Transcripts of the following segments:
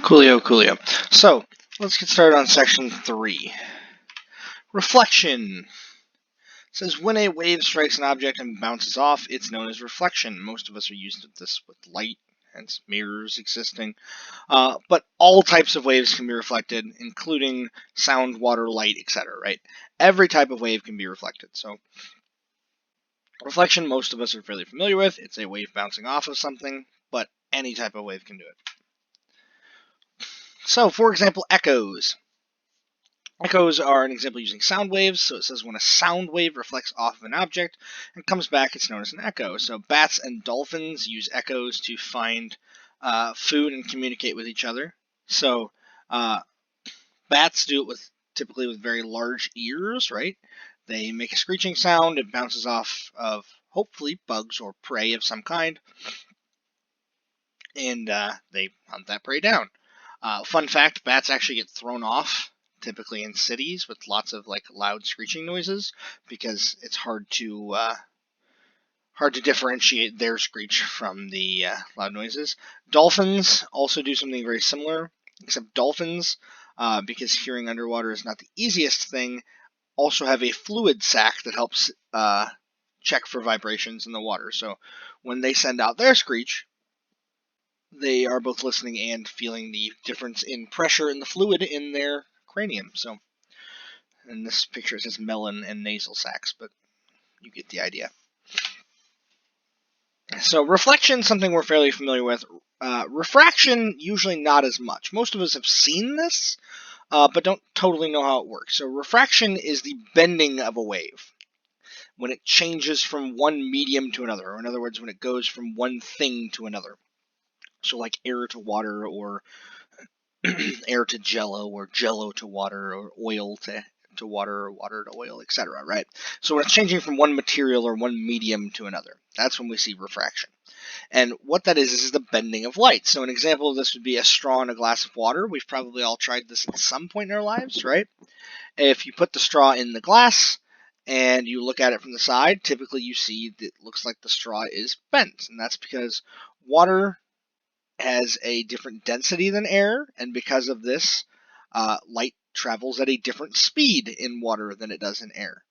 Coolio, coolio. So, let's get started on section 3. Reflection. It says when a wave strikes an object and bounces off, it's known as reflection. Most of us are used to this with light, hence mirrors existing. But all types of waves can be reflected, including sound, water, light, etc. Right? Every type of wave can be reflected. So, reflection, most of us are fairly familiar with. It's a wave bouncing off of something, but any type of wave can do it. So, for example, echoes. Echoes are an example using sound waves. So it says when a sound wave reflects off of an object and comes back, it's known as an echo. So bats and dolphins use echoes to find food and communicate with each other. So bats do it typically with very large ears, right? They make a screeching sound. It bounces off of hopefully bugs or prey of some kind, and they hunt that prey down. Fun fact: bats actually get thrown off, typically in cities, with lots of loud screeching noises, because it's hard to differentiate their screech from the loud noises. Dolphins also do something very similar, except dolphins, because hearing underwater is not the easiest thing, also have a fluid sac that helps check for vibrations in the water. So when they send out their screech, they are both listening and feeling the difference in pressure in the fluid in their cranium. So, in this picture it says melon and nasal sacs, but you get the idea. So, reflection, something we're fairly familiar with. Refraction, usually not as much. Most of us have seen this, but don't totally know how it works. So, refraction is the bending of a wave when it changes from one medium to another, or in other words, when it goes from one thing to another. So, like air to water, or air to jello, or jello to water, or oil to water, or water to oil, etc. Right? So when it's changing from one material or one medium to another, that's when we see refraction. And what that is the bending of light. So an example of this would be a straw in a glass of water. We've probably all tried this at some point in our lives, right? If you put the straw in the glass and you look at it from the side, typically you see that it looks like the straw is bent, and that's because water has a different density than air, and because of this, light travels at a different speed in water than it does in air.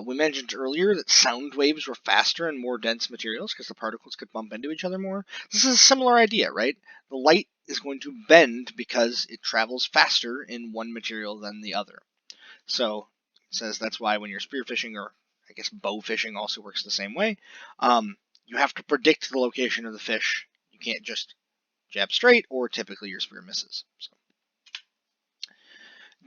We mentioned earlier that sound waves were faster in more dense materials because the particles could bump into each other more. This is a similar idea, right? The light is going to bend because it travels faster in one material than the other. So it says that's why when you're spearfishing, or I guess bow fishing also works the same way, you have to predict the location of the fish. You can't just jab straight, or typically your spear misses. So.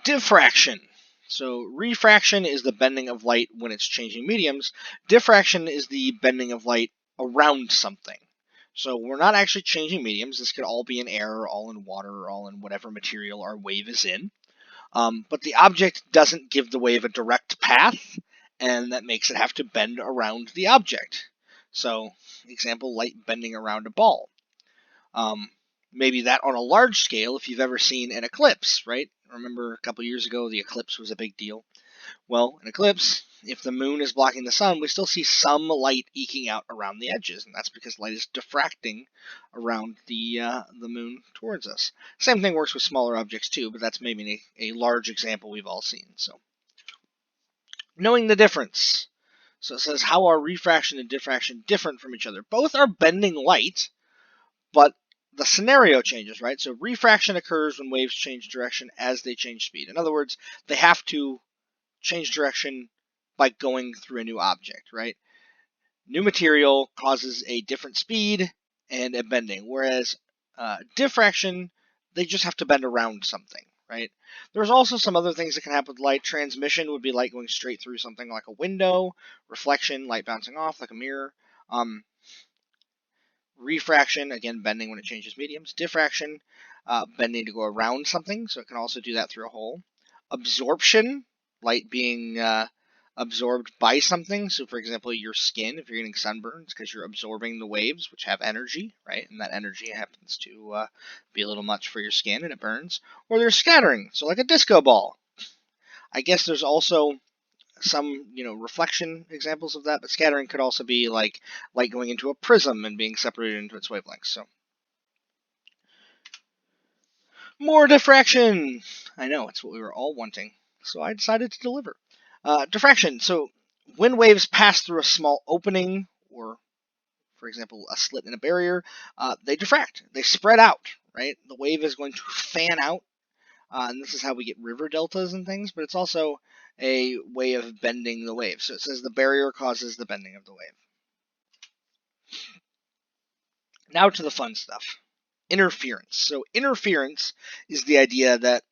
Diffraction. So refraction is the bending of light when it's changing mediums. Diffraction is the bending of light around something. So we're not actually changing mediums. This could all be in air, or all in water, or all in whatever material our wave is in. But the object doesn't give the wave a direct path, and that makes it have to bend around the object. So, example, light bending around a ball. Maybe that on a large scale if you've ever seen an eclipse, right? Remember a couple years ago the eclipse was a big deal. Well, an eclipse, if the moon is blocking the sun, we still see some light eking out around the edges, and that's because light is diffracting around the moon towards us. Same thing works with smaller objects too, but that's maybe a large example we've all seen. So, knowing the difference. So it says, how are refraction and diffraction different from each other? Both are bending light, but the scenario changes, right? So refraction occurs when waves change direction as they change speed. In other words, they have to change direction by going through a new object, right? New material causes a different speed and a bending, whereas diffraction, they just have to bend around something, right? There's also some other things that can happen with light. Transmission would be light going straight through something like a window. Reflection, light bouncing off like a mirror. Refraction, again, bending when it changes mediums. Diffraction, bending to go around something, so it can also do that through a hole. Absorption, light being absorbed by something. So, for example, your skin, if you're getting sunburns, because you're absorbing the waves, which have energy, right? And that energy happens to be a little much for your skin, and it burns. Or there's scattering, so like a disco ball. I guess there's also some, reflection examples of that, but scattering could also be like light going into a prism and being separated into its wavelengths. So, More diffraction! I know, it's what we were all wanting, so I decided to deliver. Diffraction. So, when waves pass through a small opening, or, for example, a slit in a barrier, they diffract. They spread out, right? The wave is going to fan out, and this is how we get river deltas and things, but it's also a way of bending the wave. So it says the barrier causes the bending of the wave. Now to the fun stuff. Interference. So interference is the idea that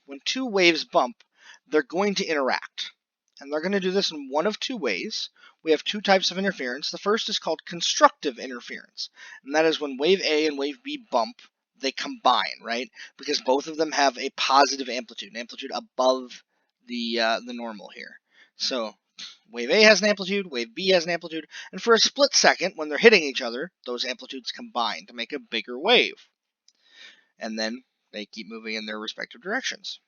when two waves bump, they're going to interact. And they're going to do this in one of two ways. We have two types of interference. The first is called constructive interference, and that is when wave A and wave B bump, they combine, right? Because both of them have a positive amplitude, an amplitude above the normal here. So wave A has an amplitude, wave B has an amplitude, and for a split second, when they're hitting each other, those amplitudes combine to make a bigger wave. And then they keep moving in their respective directions.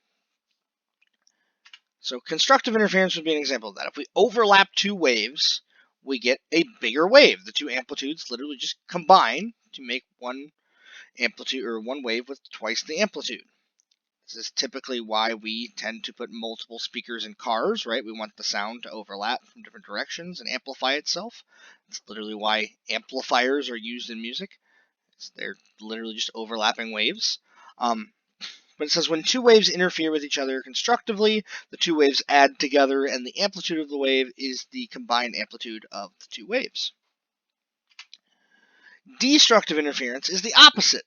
So constructive interference would be an example of that. If we overlap two waves, we get a bigger wave. The two amplitudes literally just combine to make one amplitude or one wave with twice the amplitude. This is typically why we tend to put multiple speakers in cars, right? We want the sound to overlap from different directions and amplify itself. It's literally why amplifiers are used in music. They're literally just overlapping waves. But it says when two waves interfere with each other constructively, the two waves add together, and the amplitude of the wave is the combined amplitude of the two waves. Destructive interference is the opposite.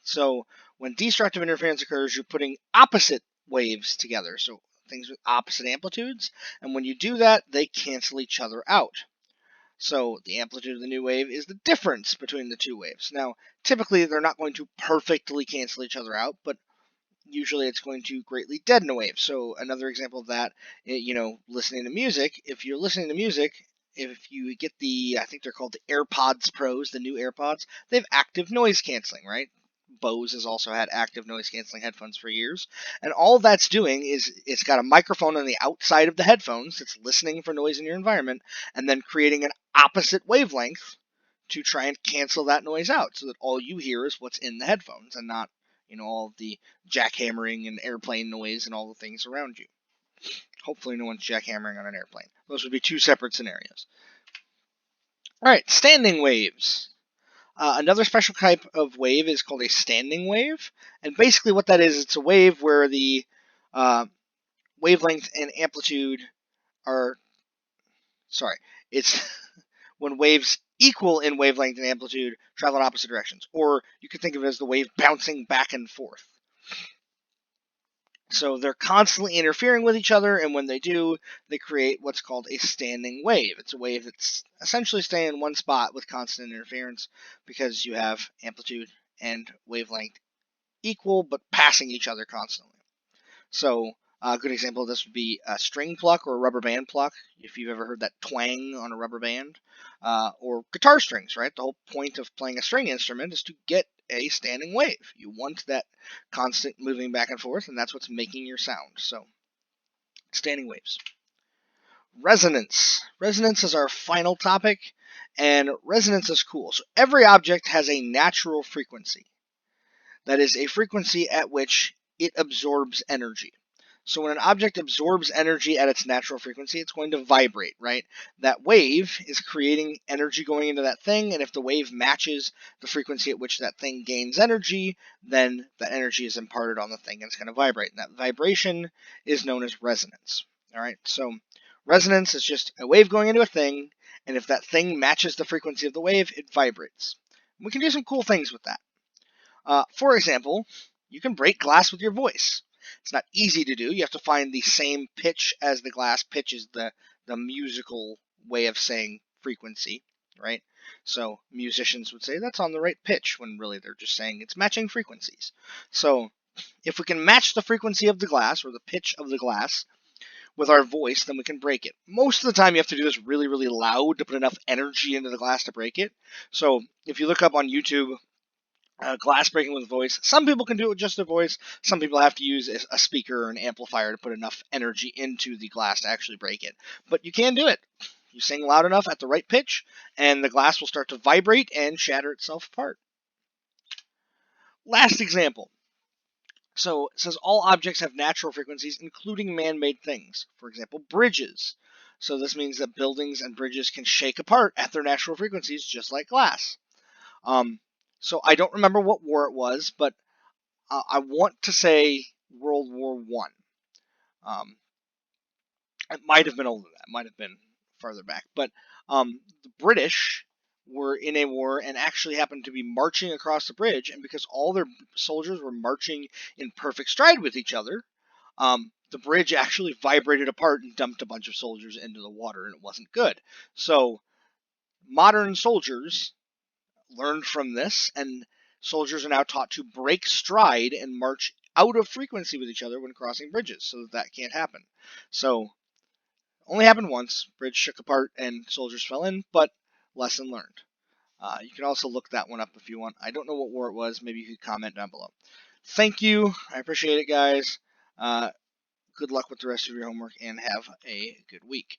So when destructive interference occurs, you're putting opposite waves together, so things with opposite amplitudes, and when you do that, they cancel each other out. So the amplitude of the new wave is the difference between the two waves. Now, typically they're not going to perfectly cancel each other out, but usually it's going to greatly deaden a wave. So another example of that, listening to music. If you're listening to music, if you get I think they're called the AirPods Pros, the new AirPods, they have active noise canceling, right? Bose has also had active noise canceling headphones for years. And all that's doing is it's got a microphone on the outside of the headphones that's listening for noise in your environment and then creating an opposite wavelength to try and cancel that noise out so that all you hear is what's in the headphones and not, all of the jackhammering and airplane noise and all the things around you. Hopefully no one's jackhammering on an airplane. Those would be two separate scenarios. All right, standing waves. Another special type of wave is called a standing wave. And basically what that is, it's a wave where the wavelength and amplitude are, it's when waves equal in wavelength and amplitude travel in opposite directions. Or you could think of it as the wave bouncing back and forth. So they're constantly interfering with each other, and when they do, they create what's called a standing wave. It's a wave that's essentially staying in one spot with constant interference because you have amplitude and wavelength equal but passing each other constantly. So a good example of this would be a string pluck or a rubber band pluck, if you've ever heard that twang on a rubber band, or guitar strings, right? The whole point of playing a string instrument is to get a standing wave. You want that constant moving back and forth, and that's what's making your sound. So, standing waves. Resonance. Resonance is our final topic, and resonance is cool. So every object has a natural frequency. That is a frequency at which it absorbs energy. So when an object absorbs energy at its natural frequency, it's going to vibrate, right? That wave is creating energy going into that thing, and if the wave matches the frequency at which that thing gains energy, then that energy is imparted on the thing and it's going to vibrate. And that vibration is known as resonance. All right, so resonance is just a wave going into a thing, and if that thing matches the frequency of the wave, it vibrates. And we can do some cool things with that. For example, you can break glass with your voice. It's not easy to do. You have to find the same pitch as the glass. Pitch is the musical way of saying frequency, right? So musicians would say that's on the right pitch when really they're just saying it's matching frequencies. So if we can match the frequency of the glass or the pitch of the glass with our voice, then we can break it. Most of the time you have to do this really, really loud to put enough energy into the glass to break it. So if you look up on YouTube, glass breaking with voice. Some people can do it with just their voice. Some people have to use a speaker or an amplifier to put enough energy into the glass to actually break it. But you can do it. You sing loud enough at the right pitch, and the glass will start to vibrate and shatter itself apart. Last example. So it says all objects have natural frequencies, including man-made things. For example, bridges. So this means that buildings and bridges can shake apart at their natural frequencies, just like glass. So I don't remember what war it was, but I want to say World War One. It might have been older than that. It might have been farther back. But the British were in a war and actually happened to be marching across the bridge, and because all their soldiers were marching in perfect stride with each other, the bridge actually vibrated apart and dumped a bunch of soldiers into the water, and it wasn't good. So modern soldiers learned from this, and soldiers are now taught to break stride and march out of frequency with each other when crossing bridges, so that can't happen. So only happened once. Bridge shook apart and soldiers fell in, but lesson learned. You can also look that one up if you want. I don't know what war it was. Maybe you could comment down below. Thank you. I appreciate it, guys. Good luck with the rest of your homework and have a good week.